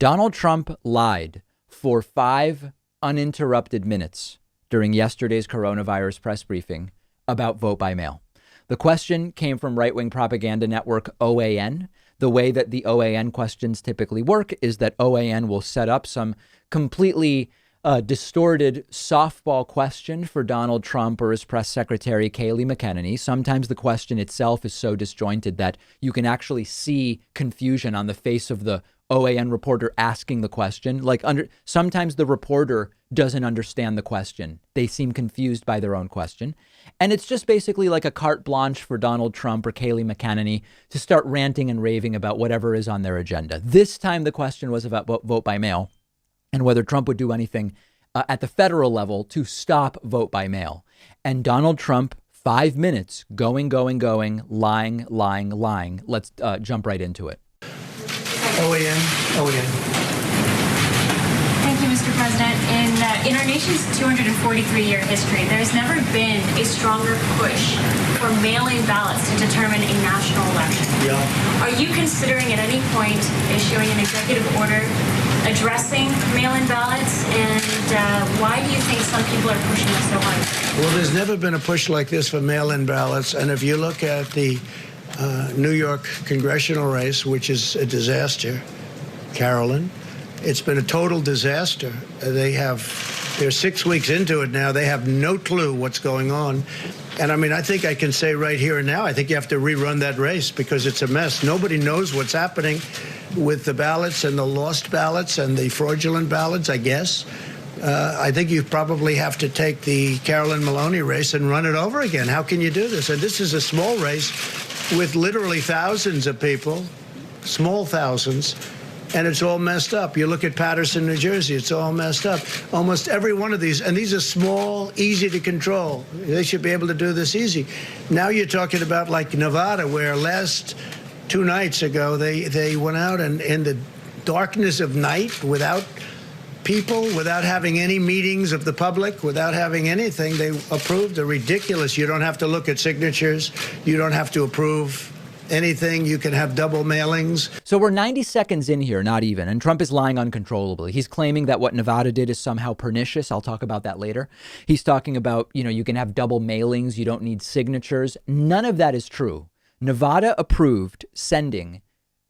Donald Trump lied for 5 uninterrupted minutes during yesterday's coronavirus press briefing about vote by mail. The question came from right-wing propaganda network OAN. The way that the OAN questions typically work is that OAN will set up some completely distorted softball question for Donald Trump or his press secretary, Kayleigh McEnany. Sometimes the question itself is so disjointed that you can actually see confusion on the face of the OAN reporter asking the question. Sometimes the reporter doesn't understand the question. They seem confused by their own question. And it's just basically like a carte blanche for Donald Trump or Kayleigh McEnany to start ranting and raving about whatever is on their agenda. This time, the question was about vote by mail and whether Trump would do anything at the federal level to stop vote by mail. And Donald Trump, 5 minutes, going, lying. Let's jump right into it. OAN. Thank you, Mr. President. In our nation's 243-year history, there's never been a stronger push for mail-in ballots to determine a national election. Yeah. Are you considering at any point issuing an executive order addressing mail-in ballots? And why do you think some people are pushing it so hard? Well, there's never been a push like this for mail-in ballots. And if you look at the New York congressional race, which is a disaster, Carolyn, it's been a total disaster. They're 6 weeks into it now. They have no clue what's going on. And I mean, I think I can say right here and now, I think you have to rerun that race because it's a mess. Nobody knows what's happening with the ballots and the lost ballots and the fraudulent ballots, I guess. I think you probably have to take the Carolyn Maloney race and run it over again. How can you do this? And this is a small race with literally thousands of people, small thousands, and it's all messed up. You look at Paterson, New Jersey, it's all messed up. Almost every one of these, and these are small, easy to control. They should be able to do this easy. Now you're talking about like Nevada, where last 2 nights ago, they went out and in the darkness of night without people, without having any meetings of the public, without having anything, they approved a ridiculous, you don't have to look at signatures, you don't have to approve anything, you can have double mailings. So we're 90 seconds in here, not even, and Trump is lying uncontrollably. He's claiming that what Nevada did is somehow pernicious. I'll talk about that later. He's talking about, you can have double mailings, you don't need signatures. None of that is true. Nevada approved sending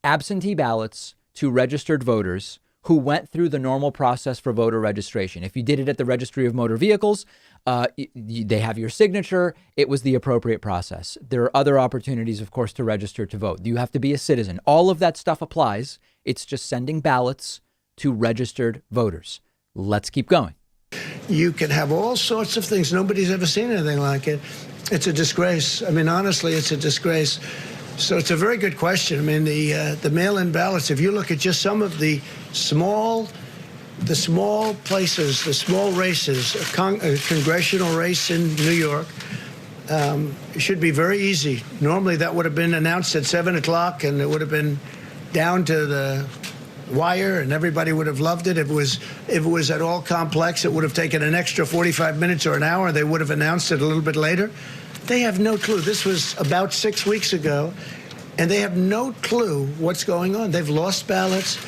absentee ballots to registered voters who went through the normal process for voter registration. If you did it at the Registry of Motor Vehicles, they have your signature. It was the appropriate process. There are other opportunities, of course, to register to vote. You have to be a citizen. All of that stuff applies. It's just sending ballots to registered voters. Let's keep going. You can have all sorts of things. Nobody's ever seen anything like it. It's a disgrace. I mean, honestly, it's a disgrace. So it's a very good question. I mean, the mail-in ballots, if you look at just some of the small places, the small races, a congressional race in New York, it should be very easy. Normally that would have been announced at 7 o'clock and it would have been down to the wire and everybody would have loved it. If it was at all complex, it would have taken an extra 45 minutes or an hour. They would have announced it a little bit later. They have no clue. This was about 6 weeks ago, and they have no clue what's going on. They've lost ballots.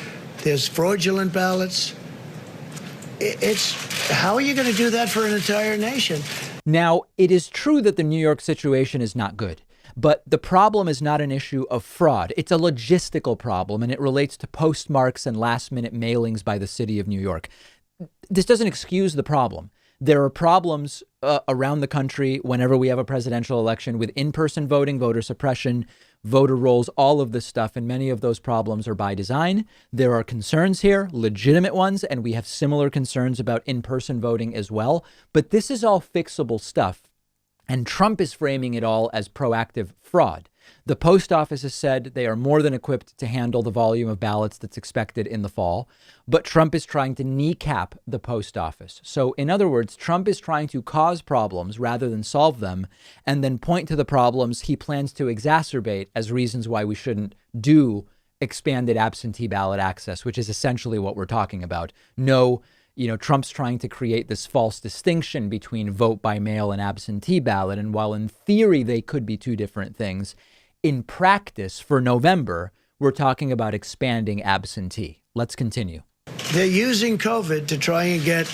There's fraudulent ballots. How are you going to do that for an entire nation? Now, it is true that the New York situation is not good, but the problem is not an issue of fraud. It's a logistical problem, and it relates to postmarks and last-minute mailings by the city of New York. This doesn't excuse the problem. There are problems around the country whenever we have a presidential election with in-person voting, voter suppression, voter rolls, all of this stuff. And many of those problems are by design. There are concerns here, legitimate ones, and we have similar concerns about in-person voting as well. But this is all fixable stuff. And Trump is framing it all as proactive fraud. The post office has said they are more than equipped to handle the volume of ballots that's expected in the fall. But Trump is trying to kneecap the post office. So in other words, Trump is trying to cause problems rather than solve them, and then point to the problems he plans to exacerbate as reasons why we shouldn't do expanded absentee ballot access, which is essentially what we're talking about. No, Trump's trying to create this false distinction between vote by mail and absentee ballot. And while in theory they could be two different things, in practice for November, we're talking about expanding absentee. Let's continue. They're using COVID to try and get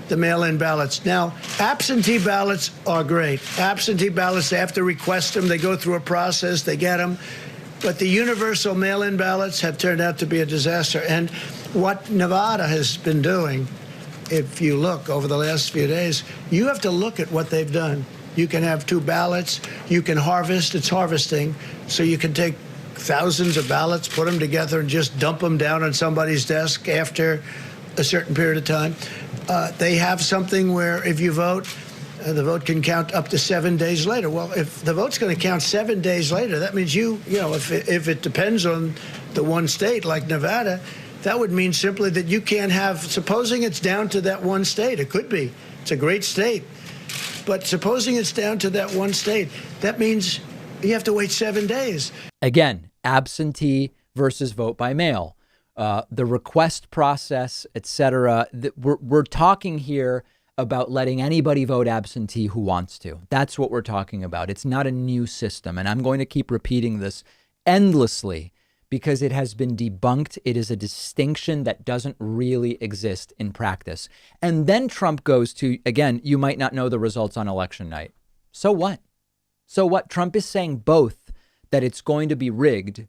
the mail-in ballots. Now, absentee ballots are great. Absentee ballots, they have to request them. They go through a process. They get them. But the universal mail-in ballots have turned out to be a disaster. And what Nevada has been doing, if you look over the last few days, you have to look at what they've done. You can have 2 ballots. You can harvest. It's harvesting. So you can take thousands of ballots, put them together, and just dump them down on somebody's desk after a certain period of time. They have something where if you vote, the vote can count up to 7 days later. Well, if the vote's going to count 7 days later, that means if it depends on the one state like Nevada, that would mean simply that you can't have, supposing it's down to that one state, it could be, it's a great state, but supposing it's down to that one state, that means you have to wait 7 days. Again, absentee versus vote by mail. The request process, etc. We're talking here about letting anybody vote absentee who wants to. That's what we're talking about. It's not a new system. And I'm going to keep repeating this endlessly because it has been debunked. It is a distinction that doesn't really exist in practice. And then Trump goes to, again, you might not know the results on election night. So what? So what? Trump is saying both that it's going to be rigged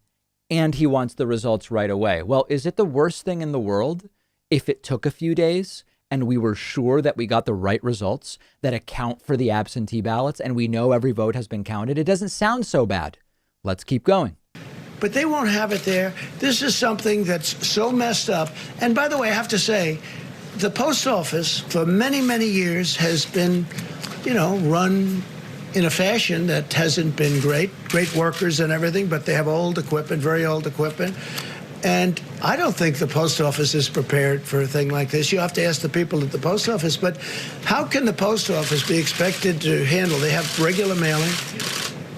and he wants the results right away. Well, is it the worst thing in the world if it took a few days and we were sure that we got the right results that account for the absentee ballots and we know every vote has been counted? It doesn't sound so bad. Let's keep going. But they won't have it there. This is something that's so messed up. And by the way, I have to say, the post office for many, many years has been, run in a fashion that hasn't been great workers and everything, but they have old equipment, very old equipment. And I don't think the post office is prepared for a thing like this. You have to ask the people at the post office. But how can the post office be expected to handle? They have regular mailing.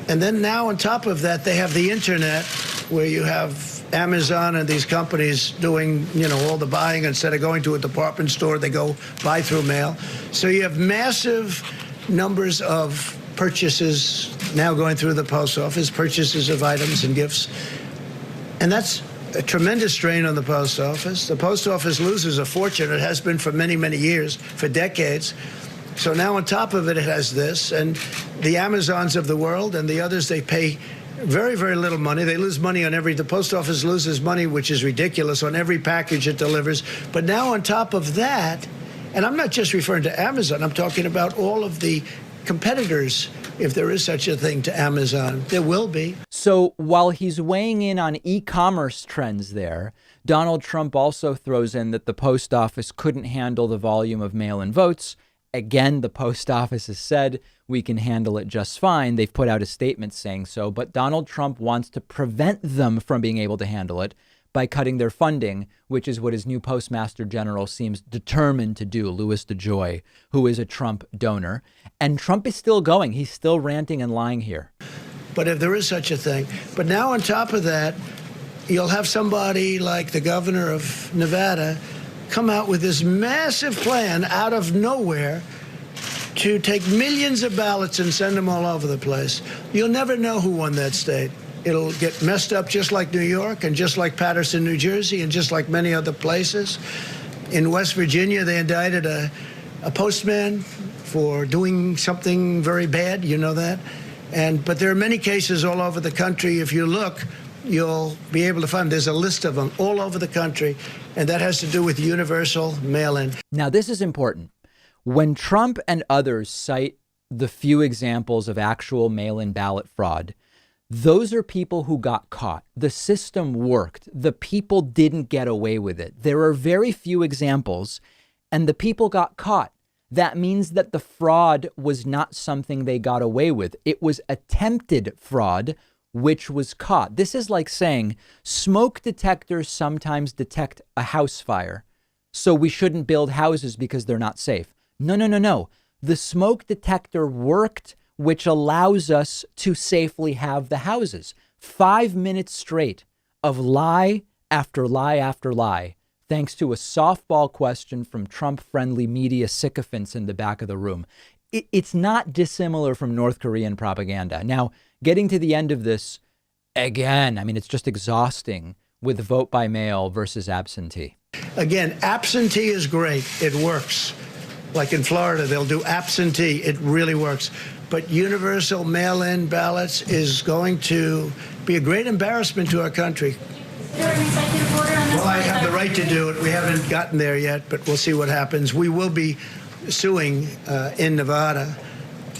And then now on top of that, they have the internet where you have Amazon and these companies doing, all the buying. Instead of going to a department store, they go buy through mail. So you have massive numbers of purchases now going through the post office, purchases of items and gifts. And that's a tremendous strain on the post office. The post office loses a fortune. It has been for many, many years, for decades. So now on top of it, it has this. And the Amazons of the world and the others, they pay very, very little money. They lose money on the post office loses money, which is ridiculous, on every package it delivers. But now on top of that, and I'm not just referring to Amazon, I'm talking about all of the competitors, if there is such a thing to Amazon. There will be. So while he's weighing in on e-commerce trends there, Donald Trump also throws in that the post office couldn't handle the volume of mail-in votes. Again, the post office has said we can handle it just fine. They've put out a statement saying so, but Donald Trump wants to prevent them from being able to handle it by cutting their funding, which is what his new postmaster general seems determined to do, Louis DeJoy, who is a Trump donor. And Trump is still going. He's still ranting and lying here. But if there is such a thing. But now on top of that, you'll have somebody like the governor of Nevada come out with this massive plan out of nowhere to take millions of ballots and send them all over the place. You'll never know who won that state. It'll get messed up just like New York and just like Paterson, New Jersey, and just like many other places. In West Virginia, they indicted a postman for doing something very bad. You know that? But there are many cases all over the country. If you look, you'll be able to find there's a list of them all over the country, and that has to do with universal mail-in. Now, this is important. When Trump and others cite the few examples of actual mail-in ballot fraud, those are people who got caught. The system worked. The people didn't get away with it. There are very few examples, and the people got caught. That means that the fraud was not something they got away with. It was attempted fraud, which was caught. This is like saying smoke detectors sometimes detect a house fire, so we shouldn't build houses because they're not safe. No. The smoke detector worked, which allows us to safely have the houses. 5 minutes straight of lie after lie after lie, thanks to a softball question from Trump-friendly media sycophants in the back of the room. It's not dissimilar from North Korean propaganda. Now, getting to the end of this, Again, I mean, it's just exhausting with vote by mail versus absentee. Again, absentee is great. It works. Like in Florida, they'll do absentee. It really works. But universal mail-in ballots is going to be a great embarrassment to our country. Is there an executive order on this? Well, I have the right to do it. We haven't gotten there yet, but we'll see what happens. We will be suing in Nevada,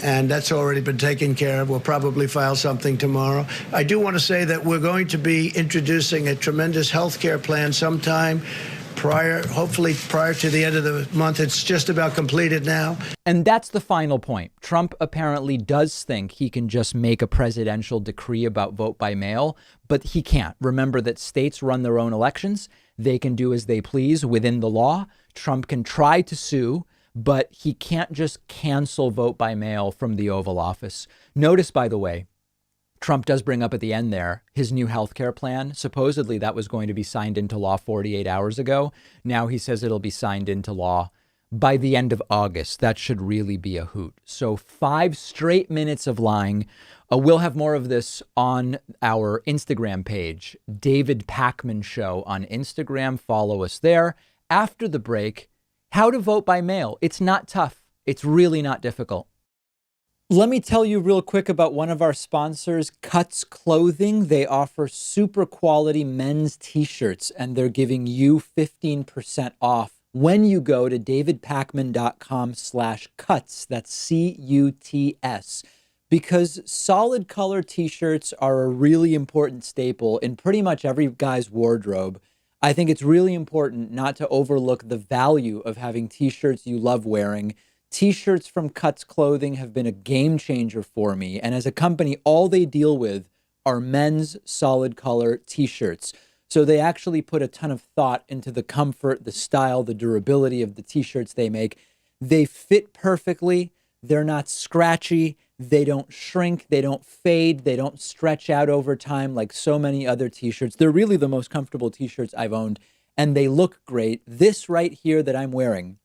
and that's already been taken care of. We'll probably file something tomorrow. I do want to say that we're going to be introducing a tremendous health care plan sometime hopefully prior to the end of the month. It's just about completed now. And that's the final point. Trump apparently does think he can just make a presidential decree about vote by mail, but he can't. Remember that states run their own elections. They can do as they please within the law. Trump can try to sue, but he can't just cancel vote by mail from the Oval Office. Notice, by the way, Trump does bring up at the end there his new health care plan. Supposedly that was going to be signed into law 48 hours ago. Now he says it'll be signed into law by the end of August. That should really be a hoot. So 5 straight minutes of lying. We'll have more of this on our Instagram page, David Pakman Show on Instagram. Follow us there. After the break, how to vote by mail. It's not tough. It's really not difficult. Let me tell you real quick about one of our sponsors, Cuts Clothing. They offer super quality men's t-shirts, and they're giving you 15% off when you go to davidpakman.com/cuts. That's CUTS. Because solid color t-shirts are a really important staple in pretty much every guy's wardrobe. I think it's really important not to overlook the value of having t-shirts you love wearing. T-shirts from Cuts Clothing have been a game changer for me. And as a company, all they deal with are men's solid color t-shirts. So they actually put a ton of thought into the comfort, the style, the durability of the t-shirts they make. They fit perfectly. They're not scratchy. They don't shrink. They don't fade. They don't stretch out over time like so many other t-shirts. They're really the most comfortable t-shirts I've owned. And they look great. This right here that I'm wearing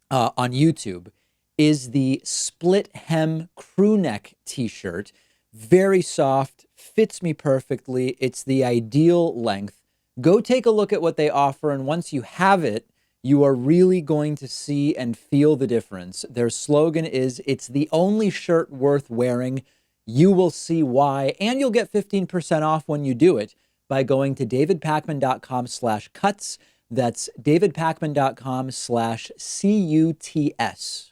on YouTube is the split hem crew neck t-shirt. Very soft, fits me perfectly. It's the ideal length. Go take a look at what they offer, and once you have it, you are really going to see and feel the difference. Their slogan is, "It's the only shirt worth wearing." You will see why, and you'll get 15% off when you do it by going to davidpakman.com/cuts. That's davidpakman.com/CUTS.